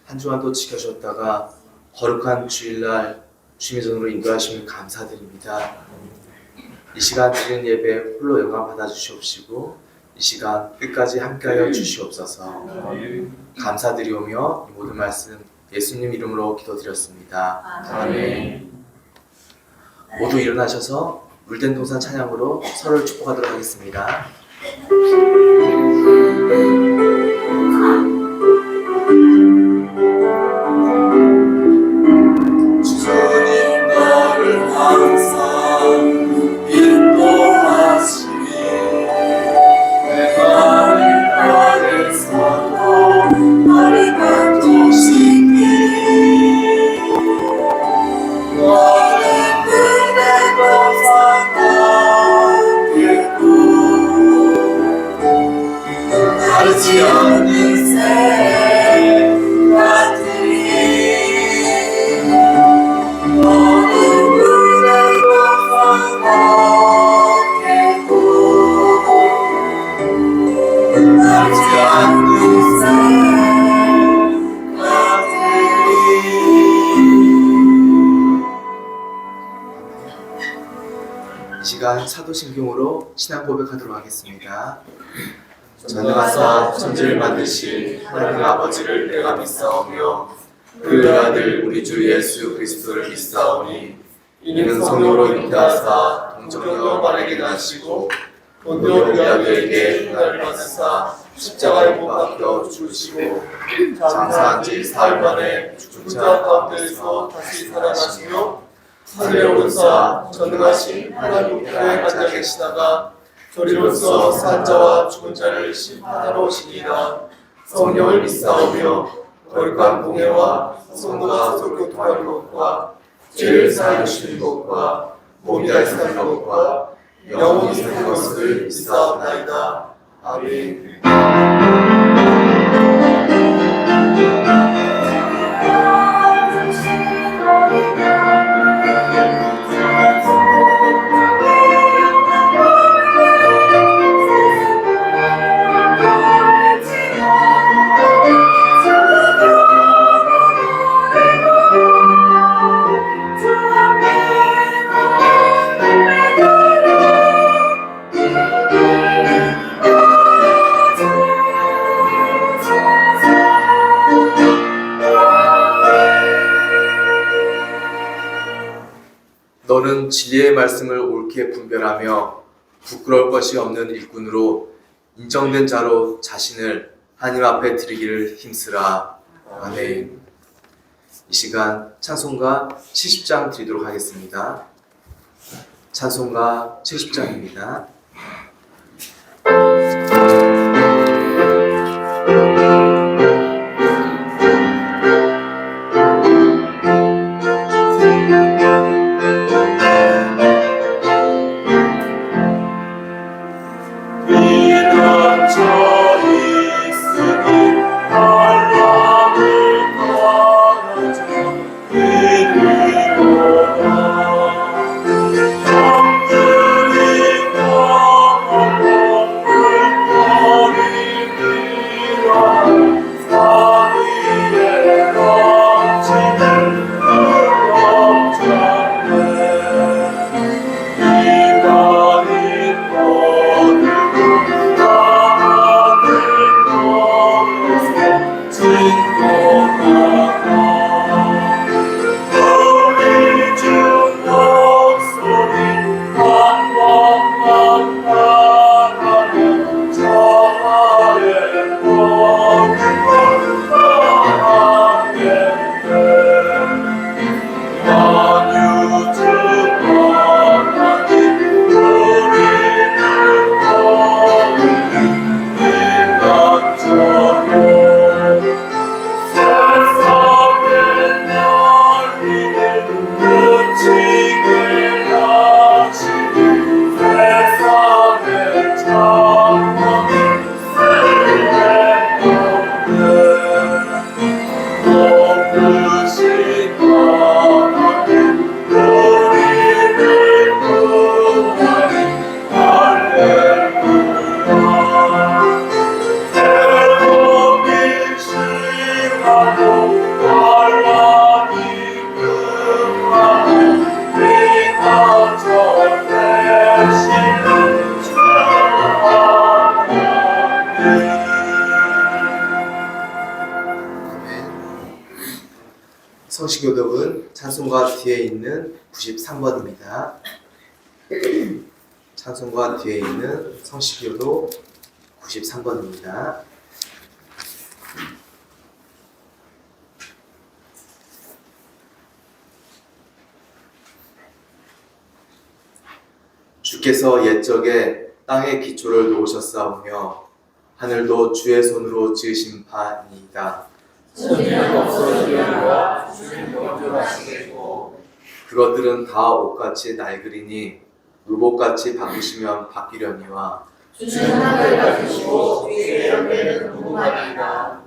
한 주간도 지켜주셨다가 거룩한 주일날 주님의 전으로 인도하심을 감사드립니다. 이 시간 드리는 예배 홀로 영광 받아주시옵시고 이 시간 끝까지 함께하여 주시옵소서. 감사드리오며 이 모든 말씀 예수님 이름으로 기도드렸습니다. 아멘. 모두 일어나셔서 물된 동산 찬양으로 서로를 축복하도록 하겠습니다. 주님 너를 항상 인도하시니 내가 일간에서도 너를 만족시키니 너는 그대 벗어나겠고 다르지 않는 새 같으니 이 시간 사도신경으로 신앙 고백하도록 하겠습니다. 전능하사 천지를 만드신 하나님 아버지를 내가 믿사오며 그 아들 우리 주 예수 그리스도를 믿사오니 이는 성령으로 잉태하사 동정녀 마리아에게 나시고 본디오 빌라도에게 고난을 받으사 십자가에 못 박혀 죽으시고 장사한 지 사흘 만에 죽은 자 가운데서 다시 살아나시며 하늘에 오르사 전능하신 하나님 우편에 앉아 계시다가 저리로서 산 자와 죽은 자를 심판하러 오시니라. 성령을 믿사오며 거룩한 공회와 성도가 서로 교통하는 것과 죄를 사하여 주시는 것과 몸이 다시 사는 것과 영원히 사는 것을 믿사옵나이다. 아멘. 너는 진리의 말씀을 옳게 분별하며 부끄러울 것이 없는 일꾼으로 인정된 자로 자신을 하나님 앞에 드리기를 힘쓰라. 아멘. 이 시간 찬송가 70장 드리도록 하겠습니다. 찬송가 70장입니다. Amen. 성시교독은 찬송가 뒤에 있는 93번입니다. 찬송가 뒤에 있는 성시교독 93번입니다. 주께서 옛적에 땅의 기초를 놓으셨사오며 하늘도 주의 손으로 지으신 바니이다. 천지는 없어지려니와 주는 영존하시겠고 그것들은 다 옷같이 낡으리니 물복같이 바꾸시면 바뀌려니와 주는 하늘 같으시고 주의 열매는 무궁하리이다.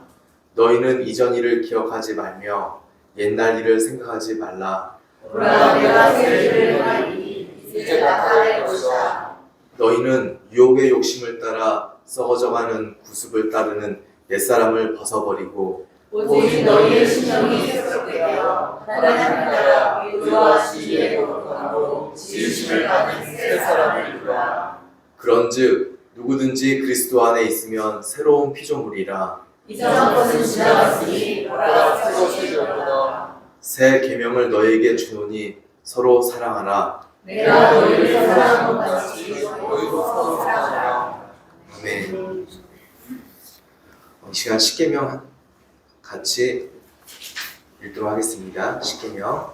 너희는 이전 일을 기억하지 말며 옛날 일을 생각하지 말라. 보라 내가 새 일을 하리니 이제 나타날 것이다. 너희는 유혹의 욕심을 따라 썩어져가는 구습을 따르는 옛사람을 벗어버리고 오직 너희의 심령이 새롭되어 하나님 나라 의와 지혜의 거룩함으로 지으심을 받은 새 사람을 이루라. 그런즉 누구든지 그리스도 안에 있으면 새로운 피조물이라. 이전 것은 지나갔으니 보라 새 것이 되었도다. 새 계명을 너희에게 주노니 서로 사랑하라. 내가 너희를 사랑한 것 같이 너희도 서로 사랑하라. 아멘. 이 시간 십계명 같이 읽도록 하겠습니다. 십계명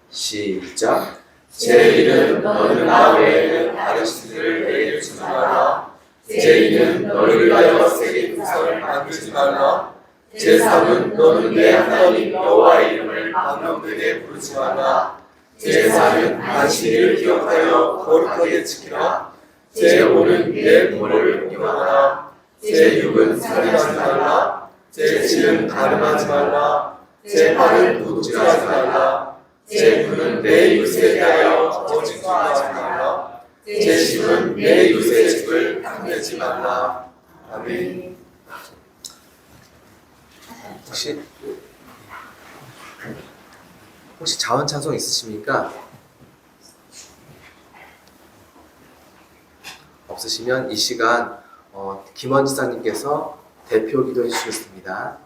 시작. 제 일은 너는 나 외에는 다른 신들을 내게 주지 말라. 제 일은 너를 위하여 새긴 우상을 만들지 말라. 제 3은 너는 내 하나님 여호와의 이름을 망령되게 부르지 말라. 제 4는 안식일을 기억하여 거룩하게 지키라. 제 5는 내 부모를 공경하라. 제 6은 살인하지 말라. 제 7은 가늠하지 말라. 제 8은 도둑질하지 말라. 제 9는 내 이웃에 대하여 거짓말하지 말라. 제 10은 내 이웃의 집을 탐내지 말라. 아멘. 혹시 자원 찬송 있으십니까? 없으시면 이 시간 김원 지사님께서 대표 기도해 주시겠습니다.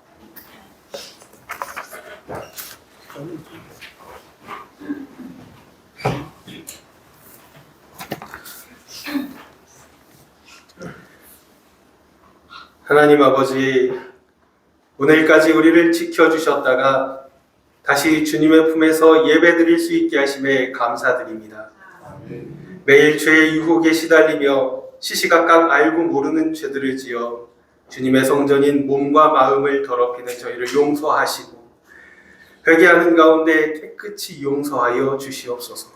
하나님 아버지, 오늘까지 우리를 지켜주셨다가 다시 주님의 품에서 예배드릴 수 있게 하심에 감사드립니다. 매일 죄의 유혹에 시달리며 시시각각 알고 모르는 죄들을 지어 주님의 성전인 몸과 마음을 더럽히는 저희를 용서하시고 회개하는 가운데 깨끗이 용서하여 주시옵소서.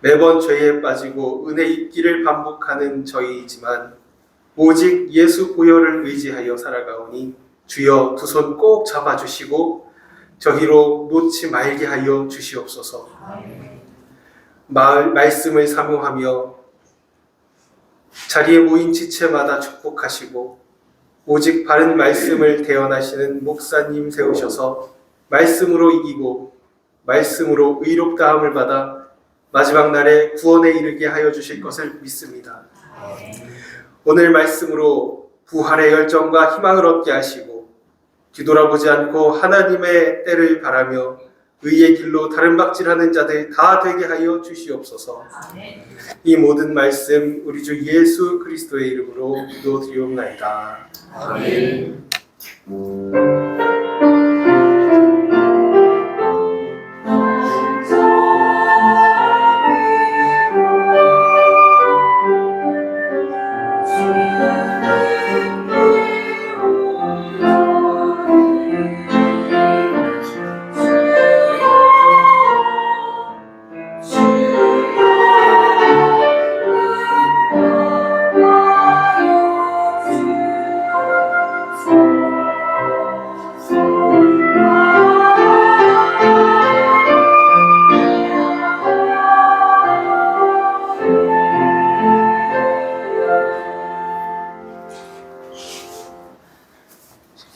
매번 죄에 빠지고 은혜 잊기를 반복하는 저희이지만 오직 예수 보혈을 의지하여 살아가오니 주여 두 손 꼭 잡아주시고 저희로 놓지 말게 하여 주시옵소서. 말씀을 사모하며 자리에 모인 지체마다 축복하시고 오직 바른 말씀을 대언하시는 목사님 세우셔서 말씀으로 이기고 말씀으로 의롭다함을 받아 마지막 날에 구원에 이르게 하여 주실 것을 믿습니다. 오늘 말씀으로 부활의 열정과 희망을 얻게 하시고 뒤돌아보지 않고 하나님의 때를 바라며 의의 길로 다름박질하는 자들 다 되게 하여 주시옵소서. 이 모든 말씀 우리 주 예수 그리스도의 이름으로 기도드리옵나이다. 아멘.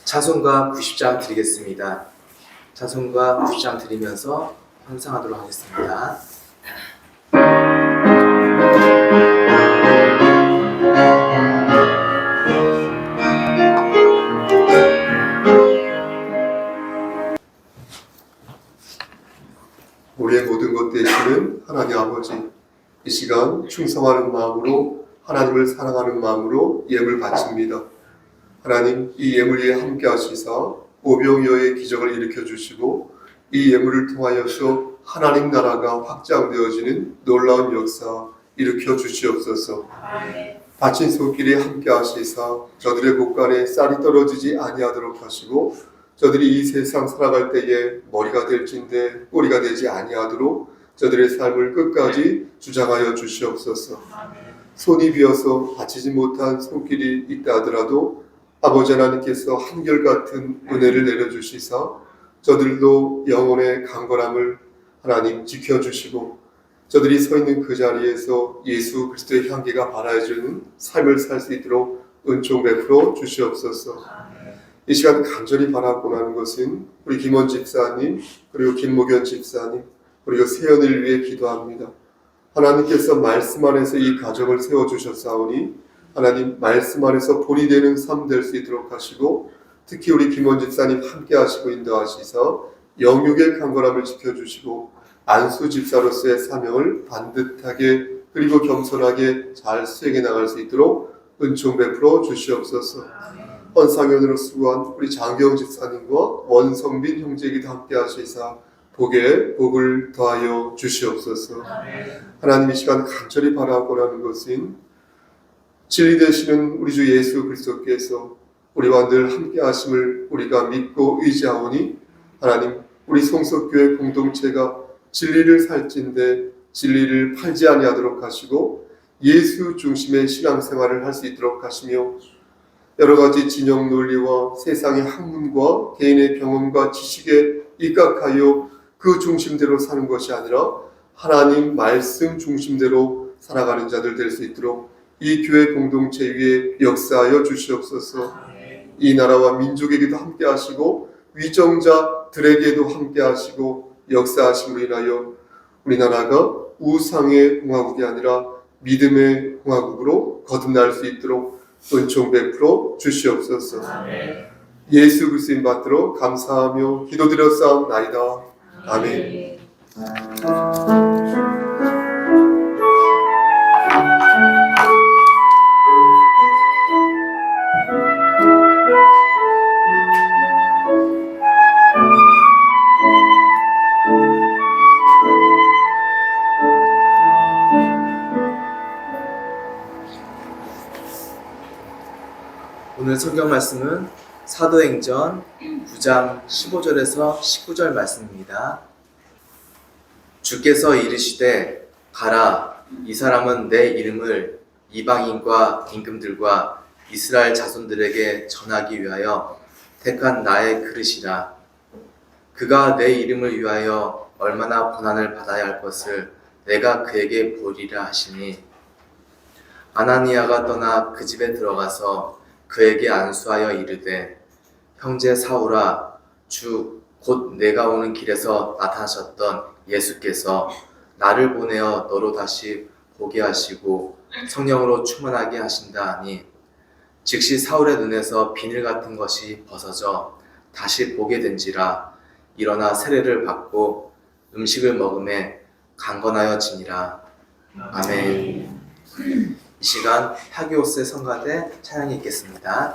찬송가 90장 드리겠습니다. 찬송가 90장 드리면서 환상하도록 하겠습니다. 시간 충성하는 마음으로 하나님을 사랑하는 마음으로 예물 바칩니다. 하나님, 이 예물 위에 함께 하시사 오병이어의 기적을 일으켜 주시고 이 예물을 통하여서 하나님 나라가 확장되어지는 놀라운 역사 일으켜 주시옵소서. 바친 손길에 함께 하시사 저들의 곳간에 쌀이 떨어지지 아니하도록 하시고 저들이 이 세상 살아갈 때에 머리가 될진데 꼬리가 되지 아니하도록 저들의 삶을 끝까지 주장하여 주시옵소서. 손이 비어서 바치지 못한 손길이 있다 하더라도 아버지 하나님께서 한결같은 은혜를 내려주시사 저들도 영혼의 강건함을 하나님 지켜주시고 저들이 서 있는 그 자리에서 예수 그리스도의 향기가 발하여지는 삶을 살 수 있도록 은총 베풀어 주시옵소서. 이 시간 간절히 바라고 하는 것은 우리 김원 집사님 그리고 김목연 집사님 그리고 세연을 위해 기도합니다. 하나님께서 말씀 안에서 이 가정을 세워주셨사오니 하나님 말씀 안에서 본이 되는 삶 될 수 있도록 하시고 특히 우리 김원 집사님 함께 하시고 인도하시서 영육의 강건함을 지켜주시고 안수 집사로서의 사명을 반듯하게 그리고 겸손하게 잘 수행해 나갈 수 있도록 은총 베풀어 주시옵소서. 헌상연으로 수고한 우리 장경 집사님과 원성빈 형제에게도 함께 하시사 복에 복을 더하여 주시옵소서. 하나님 이 시간 간절히 바라고라는 것은 진리 되시는 우리 주 예수 그리스도께서 우리와 늘 함께 하심을 우리가 믿고 의지하오니 하나님 우리 성석교회 공동체가 진리를 살찐데 진리를 팔지 아니하도록 하시고 예수 중심의 신앙생활을 할 수 있도록 하시며 여러 가지 진영 논리와 세상의 학문과 개인의 경험과 지식에 입각하여 그 중심대로 사는 것이 아니라 하나님 말씀 중심대로 살아가는 자들 될 수 있도록 이 교회 공동체 위에 역사하여 주시옵소서. 이 나라와 민족에게도 함께 하시고 위정자들에게도 함께 하시고 역사하심으로 인하여 우리나라가 우상의 공화국이 아니라 믿음의 공화국으로 거듭날 수 있도록 은총 베풀어 주시옵소서. 예수 그리스도인 받들어 감사하며 기도드렸사옵나이다. 아멘. 오늘 성경 말씀은 사도행전 9장 15절에서 19절 말씀입니다. 주께서 이르시되 가라, 이 사람은 내 이름을 이방인과 임금들과 이스라엘 자손들에게 전하기 위하여 택한 나의 그릇이라. 그가 내 이름을 위하여 얼마나 고난을 받아야 할 것을 내가 그에게 보이리라 하시니, 아나니아가 떠나 그 집에 들어가서 그에게 안수하여 이르되, 형제 사울아, 주 곧 내가 오는 길에서 나타나셨던 예수께서 나를 보내어 너로 다시 보게 하시고 성령으로 충만하게 하신다 하니, 즉시 사울의 눈에서 비늘 같은 것이 벗어져 다시 보게 된지라. 일어나 세례를 받고 음식을 먹음에 강건하여지니라. 아멘. 이 시간 하기오스의 성가대 찬양이 있겠습니다.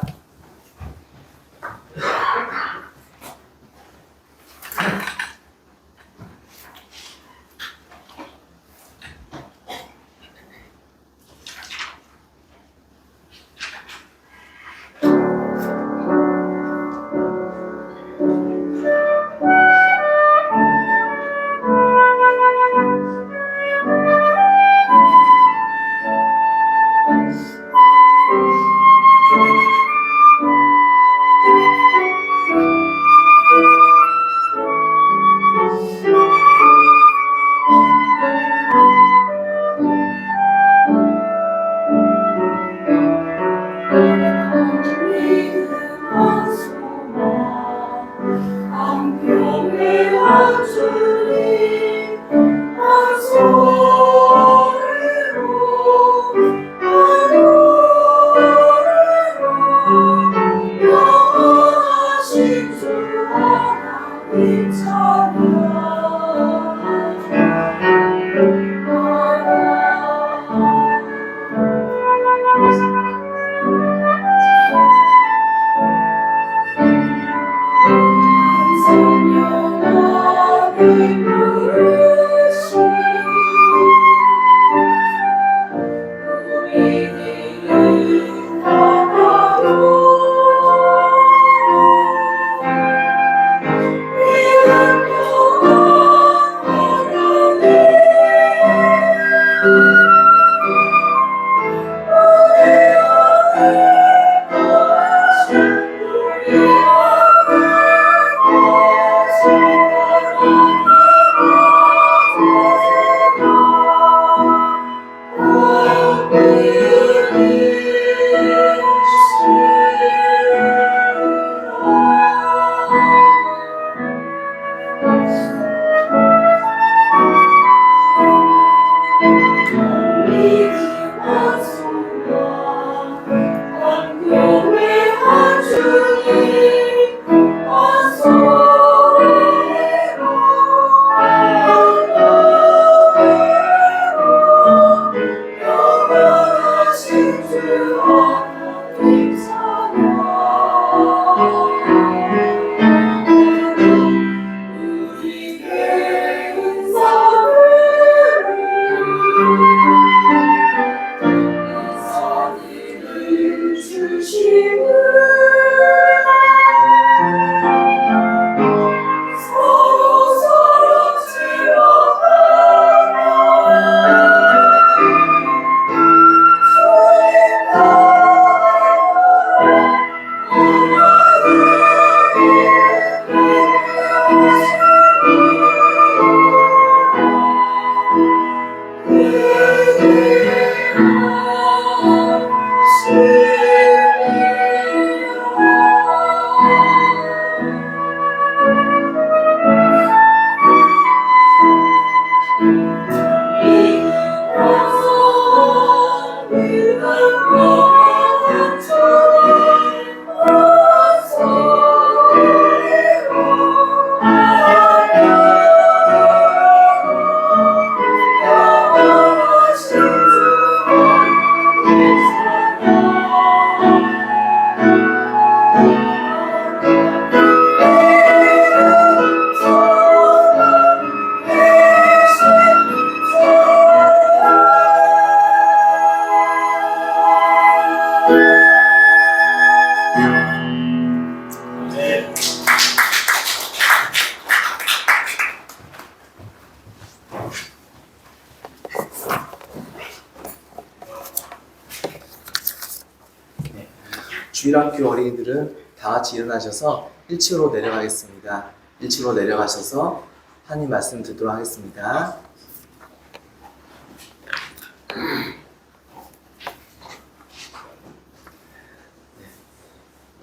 주일학교 어린이들은 다 같이 일어나셔서 1층으로 내려가겠습니다. 1층으로 내려가셔서 하나님 말씀 듣도록 하겠습니다.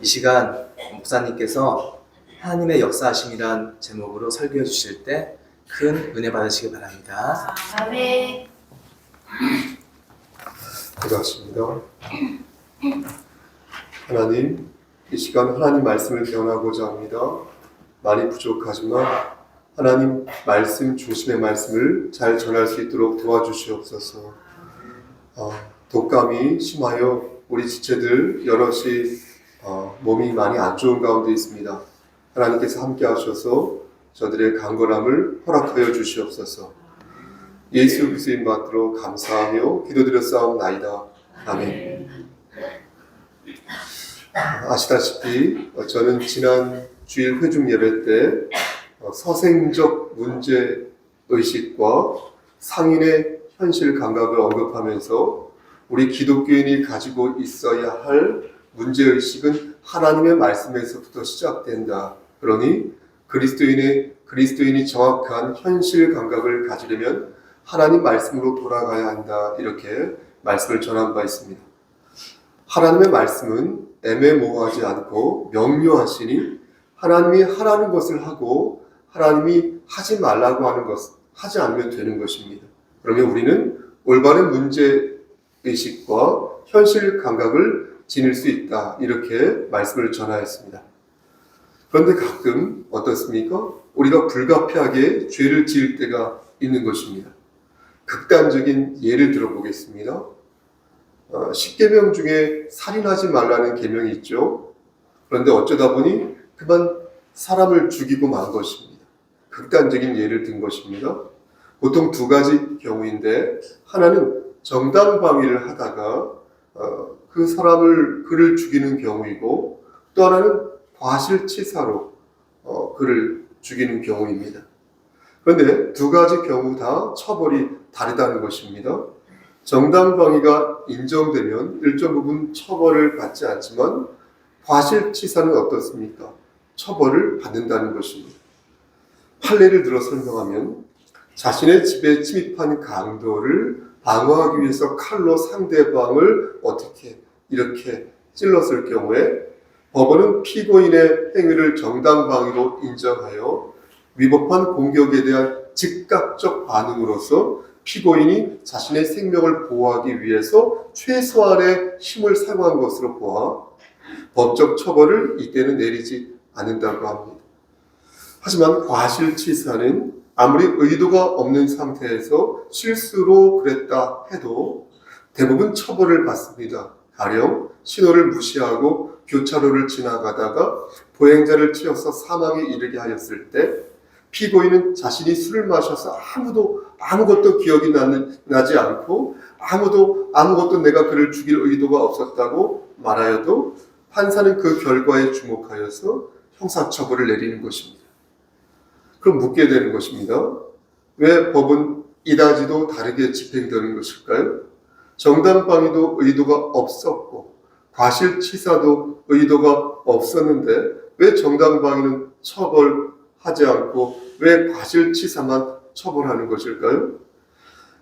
이 시간 목사님께서 하나님의 역사하심이란 제목으로 설교해 주실 때 큰 은혜 받으시기 바랍니다. 아멘. 고맙습니다. 하나님, 이 시간 하나님 말씀을 배워나고자 합니다. 많이 부족하지만 하나님 말씀 중심의 말씀을 잘 전할 수 있도록 도와주시옵소서. 독감이 심하여 우리 지체들 여럿이 몸이 많이 안 좋은 가운데 있습니다. 하나님께서 함께 하셔서 저들의 강건함을 허락하여 주시옵소서. 예수 그리스도의 받들어 감사하며 기도드렸사옵나이다. 아멘. 아시다시피 저는 지난 주일 회중 예배 때 서생적 문제 의식과 상인의 현실 감각을 언급하면서 우리 기독교인이 가지고 있어야 할 문제 의식은 하나님의 말씀에서부터 시작된다. 그러니 그리스도인이 정확한 현실 감각을 가지려면 하나님 말씀으로 돌아가야 한다. 이렇게 말씀을 전한 바 있습니다. 하나님의 말씀은 애매모호하지 않고 명료하시니 하나님이 하라는 것을 하고 하나님이 하지 말라고 하는 것, 하지 않으면 되는 것입니다. 그러면 우리는 올바른 문제의식과 현실 감각을 지닐 수 있다. 이렇게 말씀을 전하였습니다. 그런데 가끔 어떻습니까? 우리가 불가피하게 죄를 지을 때가 있는 것입니다. 극단적인 예를 들어보겠습니다. 10계명 중에 살인하지 말라는 계명이 있죠. 그런데 어쩌다 보니 그만 사람을 죽이고 만 것입니다. 극단적인 예를 든 것입니다. 보통 두 가지 경우인데 하나는 정당방위를 하다가 그를 죽이는 경우이고 또 하나는 과실치사로 그를 죽이는 경우입니다. 그런데 두 가지 경우 다 처벌이 다르다는 것입니다. 정당방위가 인정되면 일정 부분 처벌을 받지 않지만 과실치사는 어떻습니까? 처벌을 받는다는 것입니다. 판례를 들어 설명하면 자신의 집에 침입한 강도를 방어하기 위해서 칼로 상대방을 어떻게 이렇게 찔렀을 경우에 법원은 피고인의 행위를 정당방위로 인정하여 위법한 공격에 대한 즉각적 반응으로서 피고인이 자신의 생명을 보호하기 위해서 최소한의 힘을 사용한 것으로 보아 법적 처벌을 이때는 내리지 않는다고 합니다. 하지만 과실치사는 아무리 의도가 없는 상태에서 실수로 그랬다 해도 대부분 처벌을 받습니다. 가령 신호를 무시하고 교차로를 지나가다가 보행자를 치어서 사망에 이르게 하였을 때 피고인은 자신이 술을 마셔서 아무것도 기억이 나지 않고 아무것도 내가 그를 죽일 의도가 없었다고 말하여도 판사는 그 결과에 주목하여서 형사처벌을 내리는 것입니다. 그럼 묻게 되는 것입니다. 왜 법은 이다지도 다르게 집행되는 것일까요? 정당방위도 의도가 없었고 과실치사도 의도가 없었는데 왜 정당방위는 처벌하지 않고 왜 과실치사만 처벌하는 것일까요?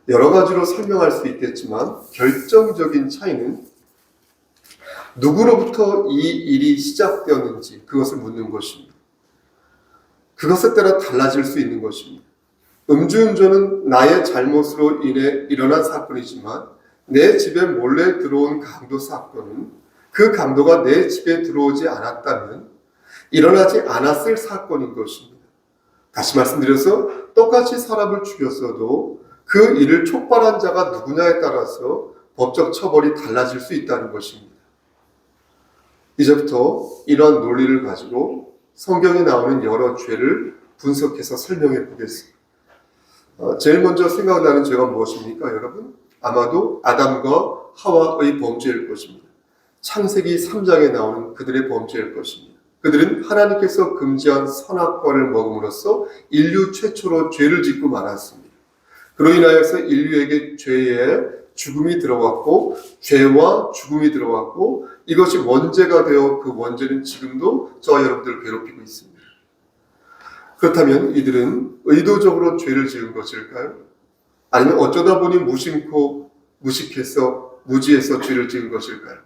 여러 가지로 설명할 수 있겠지만 결정적인 차이는 누구로부터 이 일이 시작되었는지 그것을 묻는 것입니다. 그것에 따라 달라질 수 있는 것입니다. 음주운전은 나의 잘못으로 인해 일어난 사건이지만 내 집에 몰래 들어온 강도 사건은 그 강도가 내 집에 들어오지 않았다면 일어나지 않았을 사건인 것입니다. 다시 말씀드려서 똑같이 사람을 죽였어도 그 일을 촉발한 자가 누구냐에 따라서 법적 처벌이 달라질 수 있다는 것입니다. 이제부터 이런 논리를 가지고 성경에 나오는 여러 죄를 분석해서 설명해 보겠습니다. 제일 먼저 생각나는 죄가 무엇입니까, 여러분? 아마도 아담과 하와의 범죄일 것입니다. 창세기 3장에 나오는 그들의 범죄일 것입니다. 그들은 하나님께서 금지한 선악과를 먹음으로써 인류 최초로 죄를 짓고 말았습니다. 그로 인하여서 인류에게 죄의 죽음이 들어왔고 죄와 죽음이 들어왔고 이것이 원죄가 되어 그 원죄는 지금도 저와 여러분들을 괴롭히고 있습니다. 그렇다면 이들은 의도적으로 죄를 지은 것일까요? 아니면 어쩌다 보니 무지해서 죄를 지은 것일까요?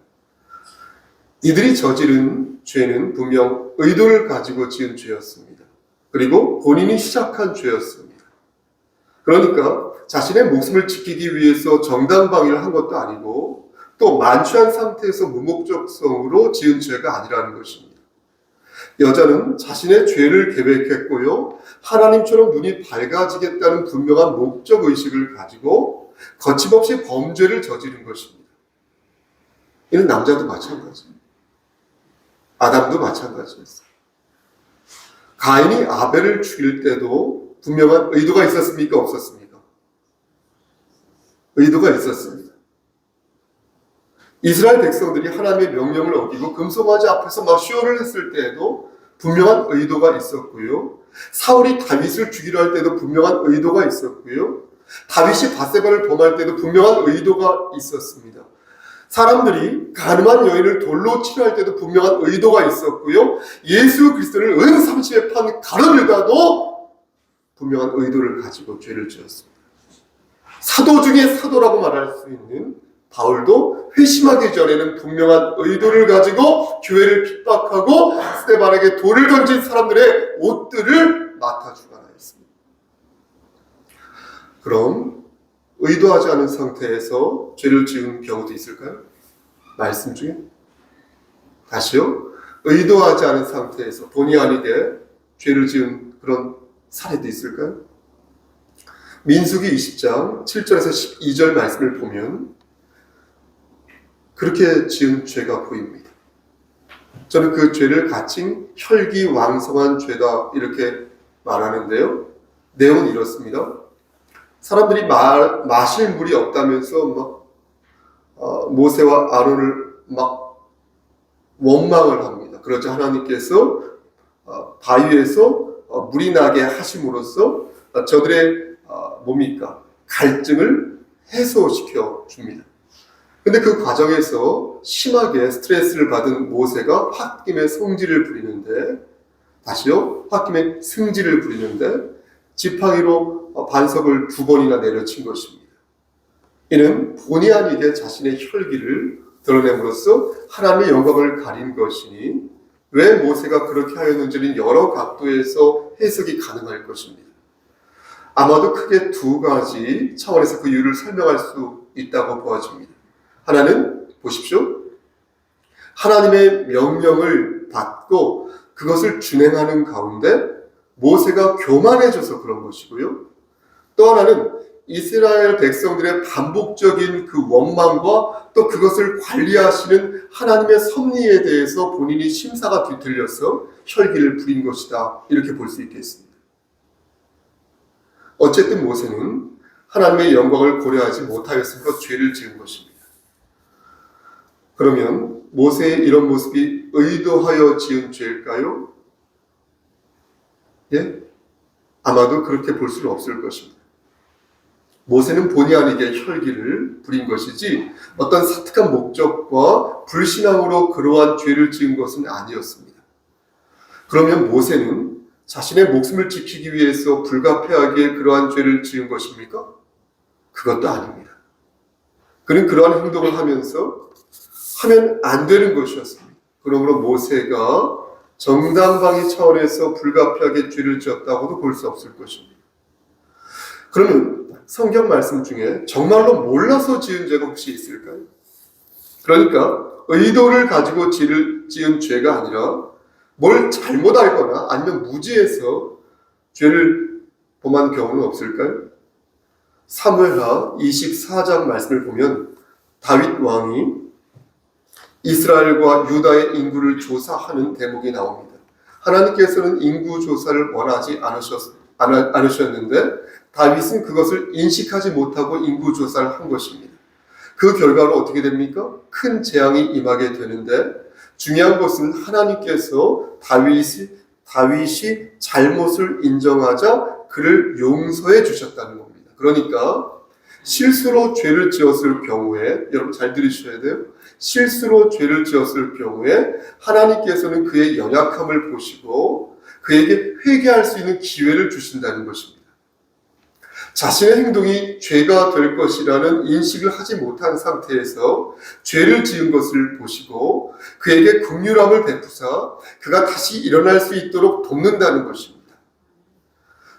이들이 저지른 죄는 분명 의도를 가지고 지은 죄였습니다. 그리고 본인이 시작한 죄였습니다. 그러니까 자신의 목숨을 지키기 위해서 정당방위를 한 것도 아니고 또 만취한 상태에서 무목적성으로 지은 죄가 아니라는 것입니다. 여자는 자신의 죄를 계획했고요. 하나님처럼 눈이 밝아지겠다는 분명한 목적의식을 가지고 거침없이 범죄를 저지른 것입니다. 이는 남자도 마찬가지입니다. 아담도 마찬가지였어요. 가인이 아벨을 죽일 때도 분명한 의도가 있었습니까? 없었습니까? 의도가 있었습니다. 이스라엘 백성들이 하나님의 명령을 어기고 금송아지 앞에서 막 시온을 했을 때에도 분명한 의도가 있었고요. 사울이 다윗을 죽이려 할 때도 분명한 의도가 있었고요. 다윗이 밧세바를 범할 때도 분명한 의도가 있었습니다. 사람들이 가늠한 여인을 돌로 치료할 때도 분명한 의도가 있었고요. 예수 그리스도를 은 30에 판 가룟유다도 분명한 의도를 가지고 죄를 지었습니다. 사도 중에 사도라고 말할 수 있는 바울도 회심하기 전에는 분명한 의도를 가지고 교회를 핍박하고 스데반에게 돌을 던진 사람들의 옷들을 맡아 주관하였습니다. 그럼 의도하지 않은 상태에서 죄를 지은 경우도 있을까요? 말씀 중에 다시요. 의도하지 않은 상태에서 본의 아니게 죄를 지은 그런 사례도 있을까요? 민수기 20장 7절에서 12절 말씀을 보면 그렇게 지은 죄가 보입니다. 저는 그 죄를 가칭 혈기왕성한 죄다 이렇게 말하는데요. 내용은 이렇습니다. 사람들이 마실 물이 없다면서 모세와 아론을 막 원망을 합니다. 그러자 하나님께서 바위에서 물이 나게 하심으로써 저들의 갈증을 해소시켜 줍니다. 근데 그 과정에서 심하게 스트레스를 받은 모세가 홧김에 성질을 부리는데 지팡이로 반석을 2번이나 내려친 것입니다. 이는 본의 아니게 자신의 혈기를 드러냄으로써 하나님의 영광을 가린 것이니 왜 모세가 그렇게 하였는지는 여러 각도에서 해석이 가능할 것입니다. 아마도 크게 2가지 차원에서 그 이유를 설명할 수 있다고 보아집니다. 하나는 보십시오. 하나님의 명령을 받고 그것을 준행하는 가운데 모세가 교만해져서 그런 것이고요. 또 하나는 이스라엘 백성들의 반복적인 그 원망과 또 그것을 관리하시는 하나님의 섭리에 대해서 본인이 심사가 뒤틀려서 혈기를 부린 것이다. 이렇게 볼 수 있겠습니다. 어쨌든 모세는 하나님의 영광을 고려하지 못하였으니까 죄를 지은 것입니다. 그러면 모세의 이런 모습이 의도하여 지은 죄일까요? 예? 아마도 그렇게 볼 수는 없을 것입니다. 모세는 본의 아니게 혈기를 부린 것이지 어떤 사특한 목적과 불신앙으로 그러한 죄를 지은 것은 아니었습니다. 그러면 모세는 자신의 목숨을 지키기 위해서 불가피하게 그러한 죄를 지은 것입니까? 그것도 아닙니다. 그는 그러한 행동을 하면 안 되는 것이었습니다. 그러므로 모세가 정당방위 차원에서 불가피하게 죄를 지었다고도 볼 수 없을 것입니다. 그러면 성경 말씀 중에 정말로 몰라서 지은 죄가 혹시 있을까요? 그러니까 의도를 가지고 지은 죄가 아니라 뭘 잘못 알거나 아니면 무지해서 죄를 범한 경우는 없을까요? 사무엘하 24장 말씀을 보면 다윗 왕이 이스라엘과 유다의 인구를 조사하는 대목이 나옵니다. 하나님께서는 인구 조사를 원하지 않으셨는데 다윗은 그것을 인식하지 못하고 인구 조사를 한 것입니다. 그 결과로 어떻게 됩니까? 큰 재앙이 임하게 되는데 중요한 것은 하나님께서 다윗이 잘못을 인정하자 그를 용서해 주셨다는 겁니다. 그러니까 실수로 죄를 지었을 경우에, 여러분 잘 들으셔야 돼요. 실수로 죄를 지었을 경우에 하나님께서는 그의 연약함을 보시고 그에게 회개할 수 있는 기회를 주신다는 것입니다. 자신의 행동이 죄가 될 것이라는 인식을 하지 못한 상태에서 죄를 지은 것을 보시고 그에게 긍휼함을 베푸사 그가 다시 일어날 수 있도록 돕는다는 것입니다.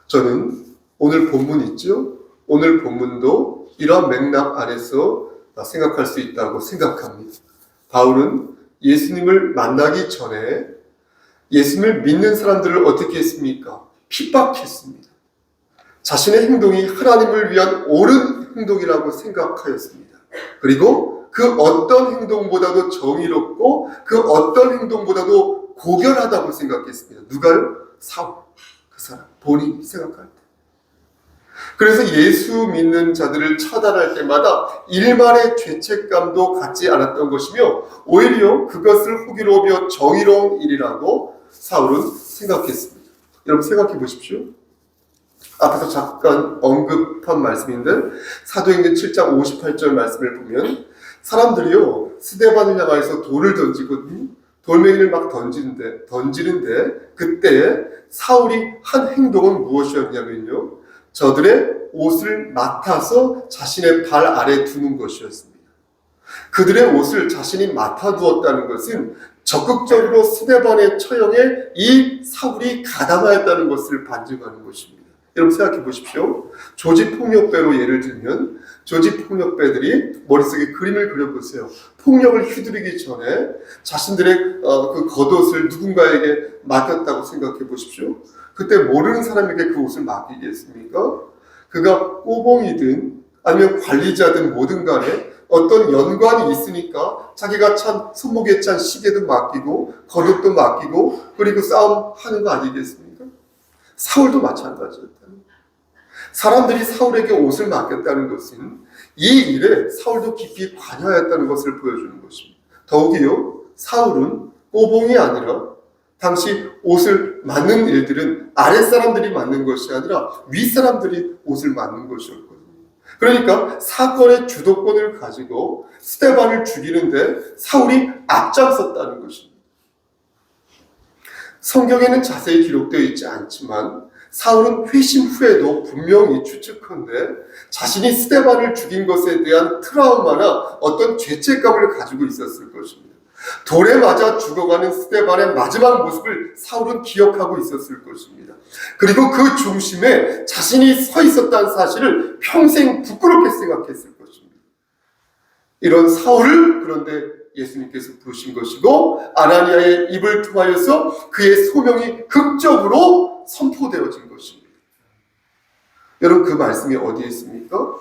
저는 오늘 본문 있죠? 오늘 본문도 이러한 맥락 안에서 생각할 수 있다고 생각합니다. 바울은 예수님을 만나기 전에 예수님을 믿는 사람들을 어떻게 했습니까? 핍박했습니다. 자신의 행동이 하나님을 위한 옳은 행동이라고 생각하였습니다. 그리고 그 어떤 행동보다도 정의롭고 그 어떤 행동보다도 고결하다고 생각했습니다. 누가요? 사울, 그 사람, 본인이 생각할 때. 그래서 예수 믿는 자들을 처단할 때마다 일말의 죄책감도 갖지 않았던 것이며 오히려 그것을 호기로우며 정의로운 일이라고 사울은 생각했습니다. 여러분 생각해 보십시오. 앞에서 잠깐 언급한 말씀인데 사도행전 7장 58절 말씀을 보면 사람들이요 스데반을 향해서 돌을 던지거든요. 돌멩이를 막 던지는데 그때 사울이 한 행동은 무엇이었냐면요. 저들의 옷을 맡아서 자신의 발 아래 두는 것이었습니다. 그들의 옷을 자신이 맡아두었다는 것은 적극적으로 스데반의 처형에 이 사울이 가담하였다는 것을 반증하는 것입니다. 여러분 생각해 보십시오. 조직폭력배로 예를 들면 조직폭력배들이 머릿속에 그림을 그려보세요. 폭력을 휘두르기 전에 자신들의 그 겉옷을 누군가에게 맡겼다고 생각해 보십시오. 그때 모르는 사람에게 그 옷을 맡기겠습니까? 그가 꼬봉이든 아니면 관리자든 뭐든 간에 어떤 연관이 있으니까 자기가 찬 손목에 찬 시계도 맡기고 겉옷도 맡기고 그리고 싸움하는 거 아니겠습니까? 사울도 마찬가지였다. 사람들이 사울에게 옷을 맡겼다는 것은 이 일에 사울도 깊이 관여하였다는 것을 보여주는 것입니다. 더욱이요, 사울은 꼬봉이 아니라 당시 옷을 맡는 일들은 아랫사람들이 맡는 것이 아니라 윗사람들이 옷을 맡는 것이었거든요. 그러니까 사건의 주도권을 가지고 스데반을 죽이는데 사울이 앞장섰다는 것입니다. 성경에는 자세히 기록되어 있지 않지만 사울은 회심 후에도 분명히 추측컨대 자신이 스데반을 죽인 것에 대한 트라우마나 어떤 죄책감을 가지고 있었을 것입니다. 돌에 맞아 죽어가는 스데반의 마지막 모습을 사울은 기억하고 있었을 것입니다. 그리고 그 중심에 자신이 서 있었다는 사실을 평생 부끄럽게 생각했을 것입니다. 이런 사울을 그런데 예수님께서 부르신 것이고 아나니아의 입을 통하여서 그의 소명이 극적으로 선포되어진 것입니다. 여러분 그 말씀이 어디에 있습니까?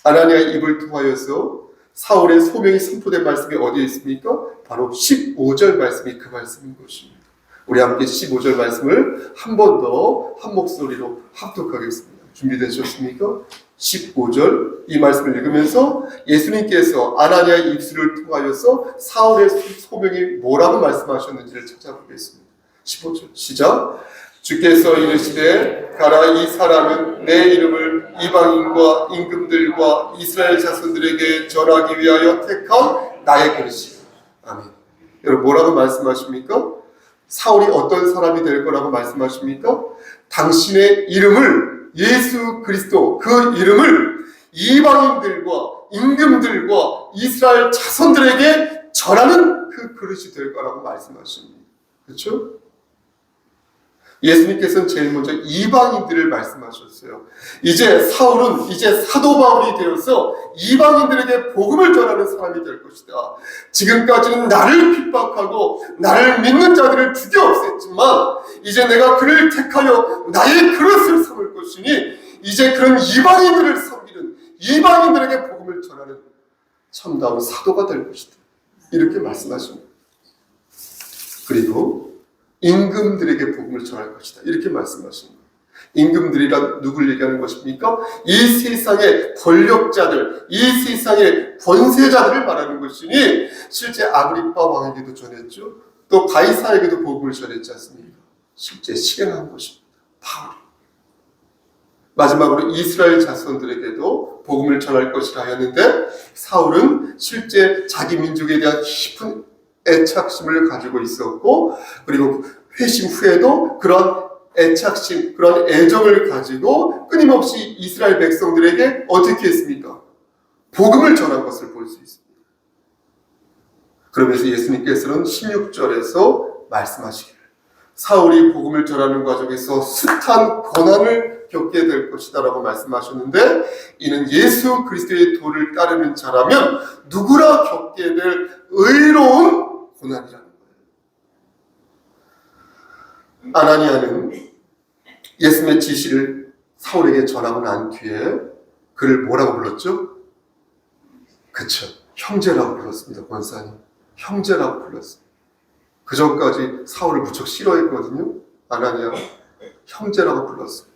아나니아의 입을 통하여서 사울의 소명이 선포된 말씀이 어디에 있습니까? 바로 15절 말씀이 그 말씀인 것입니다. 우리 함께 15절 말씀을 한 번 더 한 목소리로 합독하겠습니다. 준비되셨습니까? 15절 이 말씀을 읽으면서 예수님께서 아나니아의 입술을 통하여서 사울의 소명이 뭐라고 말씀하셨는지를 찾아보겠습니다. 15절 시작. 주께서 이르시되 가라 이 사람은 내 이름을 이방인과 임금들과 이스라엘 자손들에게 전하기 위하여 택한 나의 그릇이다. 아멘. 여러분 뭐라고 말씀하십니까? 사울이 어떤 사람이 될 거라고 말씀하십니까? 당신의 이름을 예수 그리스도 그 이름을 이방인들과 임금들과 이스라엘 자손들에게 전하는 그 그릇이 될 거라고 말씀하십니다. 그렇죠? 예수님께서는 제일 먼저 이방인들을 말씀하셨어요. 이제 사울은 이제 사도 바울이 되어서 이방인들에게 복음을 전하는 사람이 될 것이다. 지금까지는 나를 핍박하고 나를 믿는 자들을 죽여 없앴지만 이제 내가 그를 택하여 나의 그릇을 삼을 것이니 이제 그런 이방인들을 섬기는 이방인들에게 복음을 전하는 참다운 사도가 될 것이다. 이렇게 말씀하십니다. 그리고 임금들에게 복음을 전할 것이다. 이렇게 말씀하십니다. 임금들이란 누굴 얘기하는 것입니까? 이 세상의 권력자들, 이 세상의 권세자들을 말하는 것이니 실제 아그리파 왕에게도 전했죠. 또 가이사에게도 복음을 전했지 않습니까? 실제 실행한 것입니다. 바울. 마지막으로 이스라엘 자손들에게도 복음을 전할 것이라 하였는데 사울은 실제 자기 민족에 대한 깊은 애착심을 가지고 있었고 그리고 회심 후에도 그런 애착심, 그런 애정을 가지고 끊임없이 이스라엘 백성들에게 어떻게 했습니까? 복음을 전한 것을 볼 수 있습니다. 그러면서 예수님께서는 16절에서 말씀하시기를 사울이 복음을 전하는 과정에서 숱한 고난을 겪게 될 것이다 라고 말씀하셨는데 이는 예수 그리스도의 도를 따르는 자라면 누구나 겪게 될 의로운 고난이라는 거예요. 아나니아는 예수님의 지시를 사울에게 전하고 난 뒤에 그를 뭐라고 불렀죠? 그쵸, 형제라고 불렀습니다. 권사님, 형제라고 불렀어요. 그 전까지 사울을 무척 싫어했거든요. 아나니아가 형제라고 불렀어요.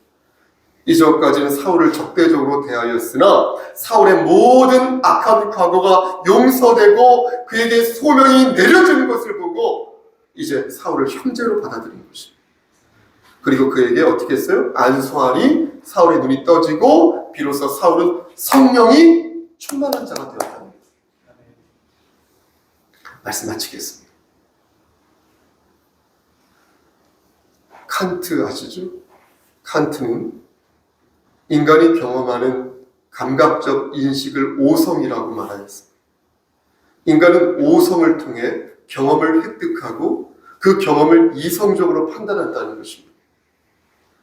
이전까지는 사울을 적대적으로 대하였으나 사울의 모든 악한 과거가 용서되고 그에게 소명이 내려지는 것을 보고 이제 사울을 형제로 받아들인 것입니다. 그리고 그에게 어떻게 했어요? 안수하니 사울의 눈이 떠지고 비로소 사울은 성령이 충만한 자가 되었다는 거예요. 말씀 마치겠습니다. 칸트 아시죠? 칸트는 인간이 경험하는 감각적 인식을 오성이라고 말하였습니다. 인간은 오성을 통해 경험을 획득하고 그 경험을 이성적으로 판단한다는 것입니다.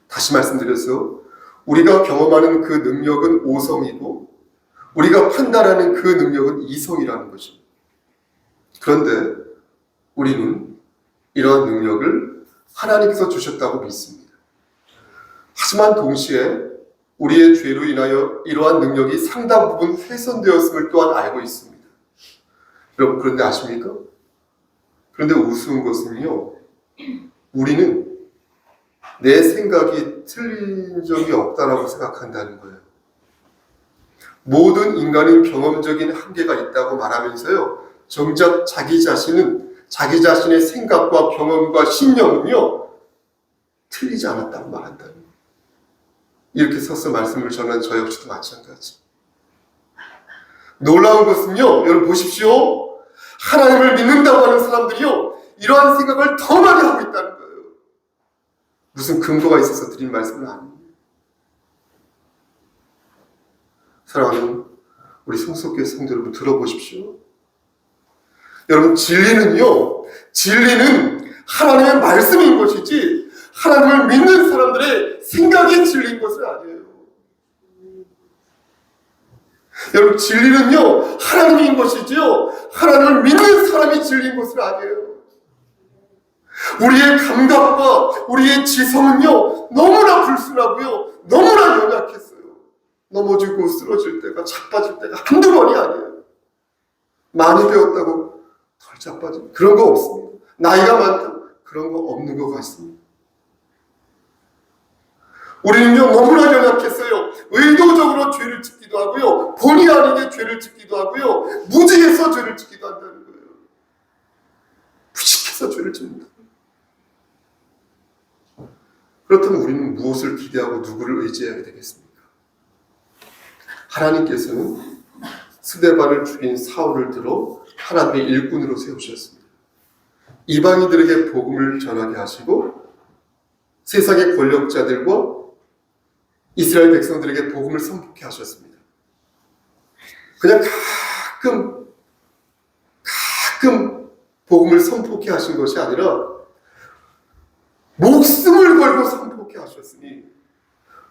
다시 말씀드려서 우리가 경험하는 그 능력은 오성이고 우리가 판단하는 그 능력은 이성이라는 것입니다. 그런데 우리는 이러한 능력을 하나님께서 주셨다고 믿습니다. 하지만 동시에 우리의 죄로 인하여 이러한 능력이 상당 부분 훼손되었음을 또한 알고 있습니다. 여러분 그런데 아십니까? 그런데 우스운 것은요, 우리는 내 생각이 틀린 적이 없다라고 생각한다는 거예요. 모든 인간은 경험적인 한계가 있다고 말하면서요, 정작 자기 자신은 자기 자신의 생각과 경험과 신념은요 틀리지 않았다고 말한다는 거예요. 이렇게 서서 말씀을 전한 저 역시도 마찬가지. 놀라운 것은요, 여러분 보십시오. 하나님을 믿는다고 하는 사람들이요 이러한 생각을 더 많이 하고 있다는 거예요. 무슨 근거가 있어서 드린 말씀은 아닙니다. 사랑하는 우리 성석교회 성도 여러분 들어보십시오. 여러분 진리는요, 진리는 하나님의 말씀인 것이지 하나님을 믿는 사람들의 생각이 진리인 것은 아니에요. 여러분 진리는요 하나님인 것이지요 하나님을 믿는 사람이 진리인 것은 아니에요. 우리의 감각과 우리의 지성은요 너무나 불순하고요 너무나 연약했어요. 넘어지고 쓰러질 때가 자빠질 때가 한두 번이 아니에요. 많이 배웠다고 덜 자빠진 그런 거 없습니다. 나이가 많다고 그런 거 없는 것 같습니다. 우리는요 너무나 연약했어요. 의도적으로 죄를 짓기도 하고요 본의 아니게 죄를 짓기도 하고요 무지해서 죄를 짓기도 한다는 거예요. 무식해서 죄를 짓는다. 그렇다면 우리는 무엇을 기대하고 누구를 의지해야 되겠습니까? 하나님께서는 스데반을 죽인 사울을 들어 하나님의 일꾼으로 세우셨습니다. 이방인들에게 복음을 전하게 하시고 세상의 권력자들과 이스라엘 백성들에게 복음을 선포케 하셨습니다. 그냥 가끔 복음을 선포케 하신 것이 아니라 목숨을 걸고 선포케 하셨으니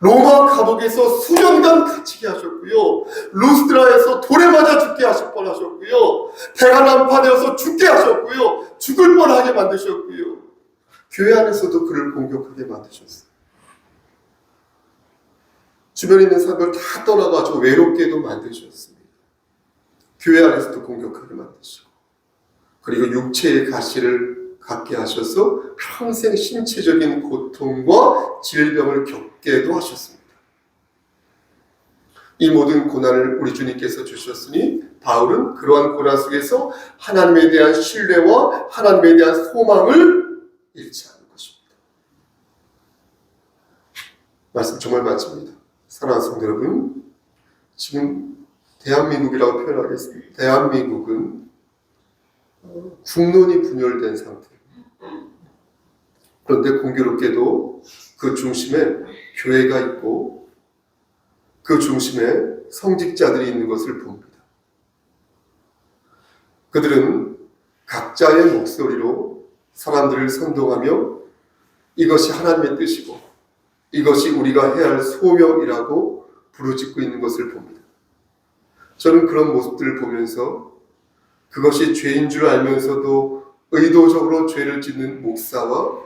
로마 감옥에서 수년간 갇히게 하셨고요. 루스드라에서 돌에 맞아 죽게 하실 뻔하셨고요. 배가 난파되어서 죽게 하셨고요. 죽을 뻔하게 만드셨고요. 교회 안에서도 그를 공격하게 만드셨어요. 주변에 있는 사람을 다 떠나가지고 외롭게도 만드셨습니다. 교회 안에서도 공격하게 만드시고 그리고 육체의 가시를 갖게 하셔서 평생 신체적인 고통과 질병을 겪게도 하셨습니다. 이 모든 고난을 우리 주님께서 주셨으니 바울은 그러한 고난 속에서 하나님에 대한 신뢰와 하나님에 대한 소망을 잃지 않는 것입니다. 말씀 정말 많습니다. 사랑하는 성도 여러분, 지금 대한민국이라고 표현하겠습니다. 대한민국은 국론이 분열된 상태입니다. 그런데 공교롭게도 그 중심에 교회가 있고 그 중심에 성직자들이 있는 것을 봅니다. 그들은 각자의 목소리로 사람들을 선동하며 이것이 하나님의 뜻이고 이것이 우리가 해야 할 소명이라고 부르짖고 있는 것을 봅니다. 저는 그런 모습들을 보면서 그것이 죄인 줄 알면서도 의도적으로 죄를 짓는 목사와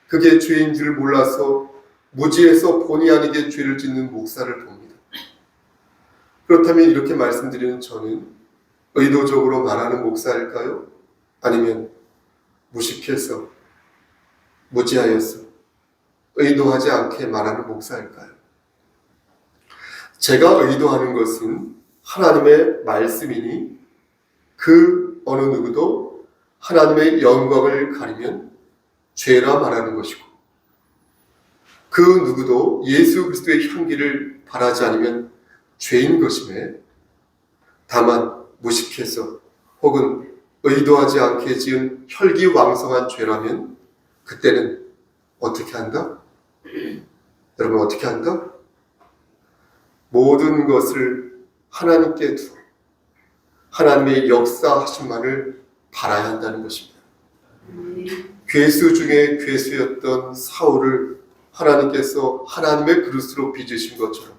그게 죄인 줄 몰라서 무지해서 본의 아니게 죄를 짓는 목사를 봅니다. 그렇다면 이렇게 말씀드리는 저는 의도적으로 말하는 목사일까요? 아니면 무식해서 무지하여서 의도하지 않게 말하는 목사일까요? 제가 의도하는 것은 하나님의 말씀이니 그 어느 누구도 하나님의 영광을 가리면 죄라 말하는 것이고 그 누구도 예수 그리스도의 향기를 바라지 않으면 죄인 것임에 다만 무식해서 혹은 의도하지 않게 지은 혈기왕성한 죄라면 그때는 어떻게 한다? 여러분 어떻게 한다? 모든 것을 하나님께 두고 하나님의 역사하심만을 바라야 한다는 것입니다. 괴수 중에 괴수였던 사울을 하나님께서 하나님의 그릇으로 빚으신 것처럼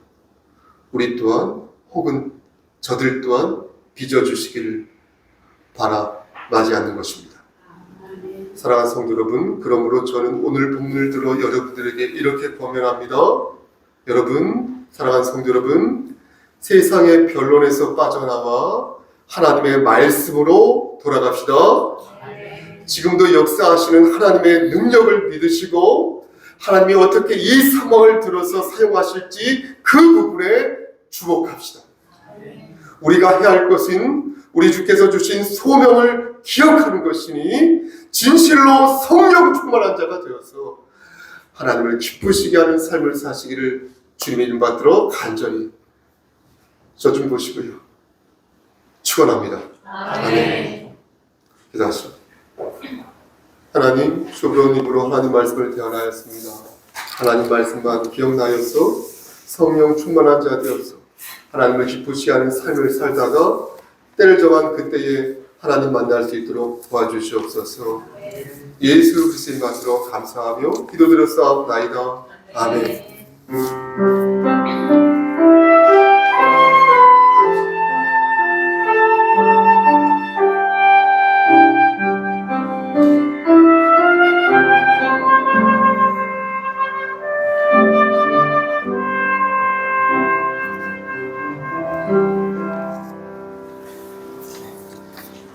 우리 또한 혹은 저들 또한 빚어주시기를 바라 맞이하는 것입니다. 사랑하는 성도 여러분, 그러므로 저는 오늘 본문을 들어 여러분들에게 이렇게 권면합니다. 여러분, 사랑하는 성도 여러분, 세상의 변론에서 빠져나와 하나님의 말씀으로 돌아갑시다. 지금도 역사하시는 하나님의 능력을 믿으시고 하나님이 어떻게 이 상황을 들어서 사용하실지 그 부분에 주목합시다. 우리가 해야 할 것은 우리 주께서 주신 소명을 기억하는 것이니 진실로 성령 충만한 자가 되어서 하나님을 기쁘시게 하는 삶을 사시기를 주님의 이름 받들어 간절히 저 좀 보시고요. 축원합니다. 아멘. 기도하시죠. 하나님, 좁은 입으로 하나님 말씀을 대언하였습니다. 하나님 말씀만 기억나여서 성령 충만한 자 되어서 하나님을 기쁘시게 하는 삶을 살다가 때를 정한 그때에 하나님 만날 수 있도록 도와주시옵소서. 예수 그리스도의 이름으로 감사하며 기도드렸사옵나이다. 아멘.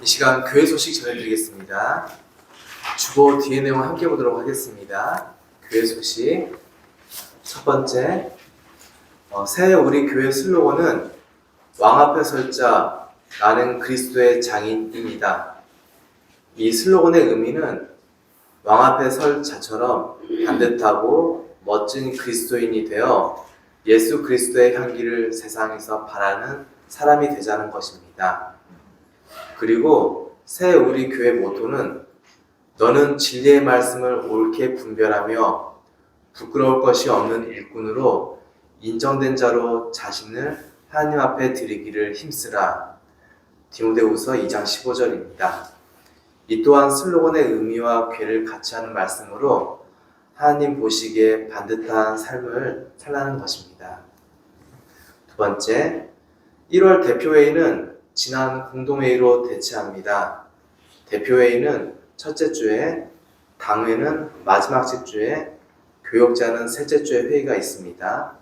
이 시간 교회 소식 전해드리겠습니다. 주보 뒤에 내용 함께 보도록 하겠습니다. 교회 소식 첫 번째, 새해 우리 교회 슬로건은 왕 앞에 설자 나는 그리스도의 장인입니다. 이 슬로건의 의미는 왕 앞에 설 자처럼 반듯하고 멋진 그리스도인이 되어 예수 그리스도의 향기를 세상에서 바라는 사람이 되자는 것입니다. 그리고 새 우리 교회 모토는 너는 진리의 말씀을 옳게 분별하며 부끄러울 것이 없는 일꾼으로 인정된 자로 자신을 하나님 앞에 드리기를 힘쓰라. 디모데후서 2장 15절입니다. 이 또한 슬로건의 의미와 궤를 같이 하는 말씀으로 하나님 보시기에 반듯한 삶을 살라는 것입니다. 두 번째, 1월 대표회의는 지난 공동회의로 대체합니다. 대표회의는 첫째 주에, 당회는 마지막 주에, 교역자는 셋째 주에 회의가 있습니다.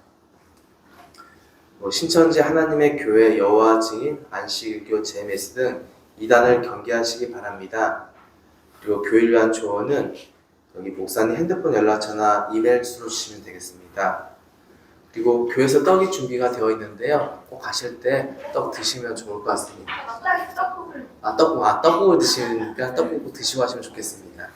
신천지 하나님의 교회 여호와 증인, 안식일교 제메스 등 이단을 경계하시기 바랍니다. 그리고 교회를 위한 조언은 여기 목사님 핸드폰 연락처나 이메일 주소로 주시면 되겠습니다. 그리고 교회에서 떡이 준비가 되어 있는데요. 꼭 가실 때 떡 드시면 좋을 것 같습니다. 떡국을 드시니까 떡국 드시고 하시면 좋겠습니다.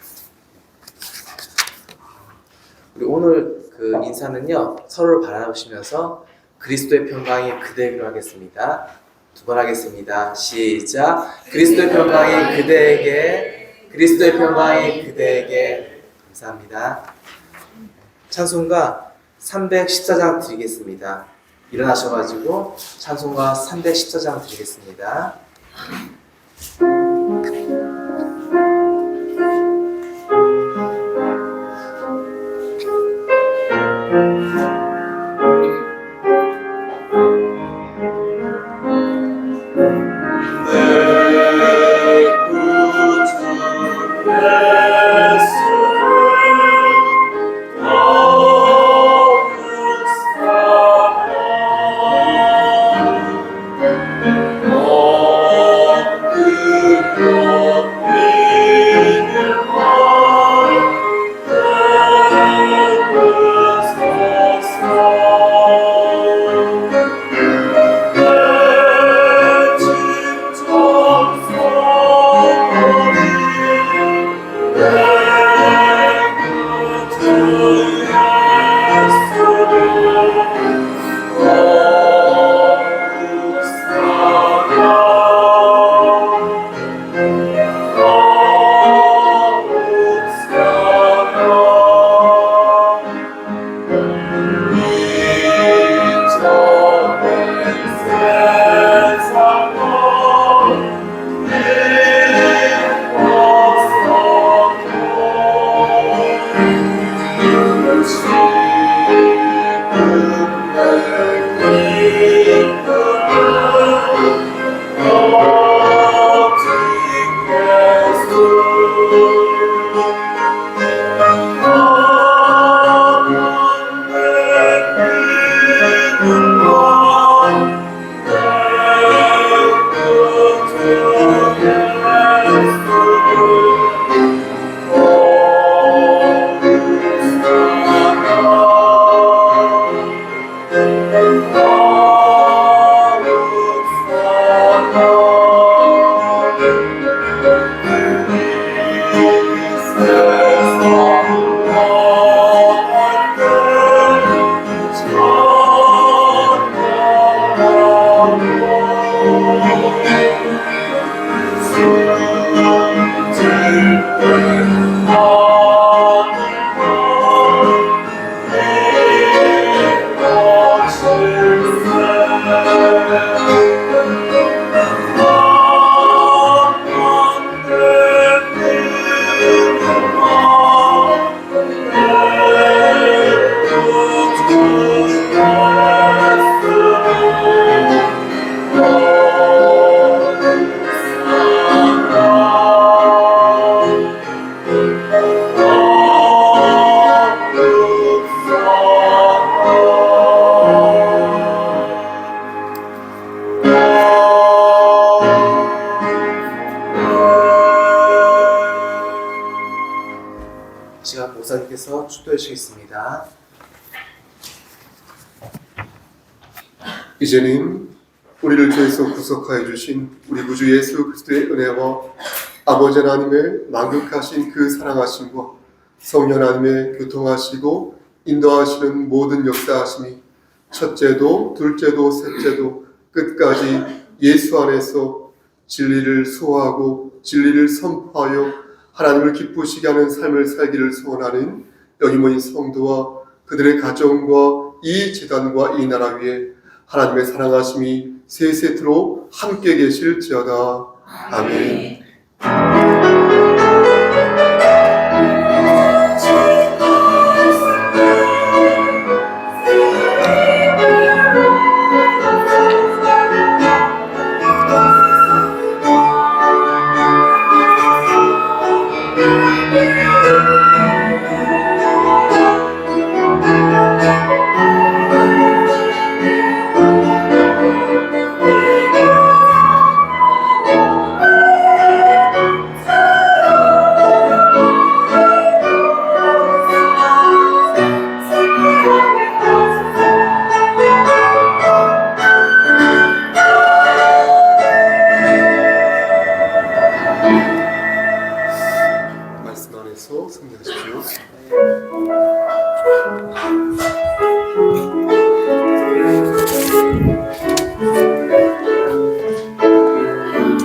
우리 오늘 그 인사는요, 서로를 바라보시면서 그리스도의 평강이 그대에게로 하겠습니다. 두 번 하겠습니다. 시작. 그리스도의 평강이 그대에게, 그리스도의 평강이 그대에게. 감사합니다. 찬송가 314장 드리겠습니다. 일어나셔가지고 찬송가 314장 드리겠습니다. 목사님께서 축도해 주시겠습니다. 이제는 우리를 죄에서 구속하여 주신 우리 구주 예수 그리스도의 은혜와 아버지 하나님의 만극하신 그 사랑하심과 성령 하나님의 교통하시고 인도하시는 모든 역사하심이 첫째도 둘째도 셋째도 끝까지 예수 안에서 진리를 소화하고 진리를 선포하여 하나님을 기쁘시게 하는 삶을 살기를 소원하는 여기 모인 성도와 그들의 가정과 이 재단과 이 나라 위에 하나님의 사랑하심이 세세토록 함께 계실지어다. 아멘. 말씀 안에서 승리하십시오.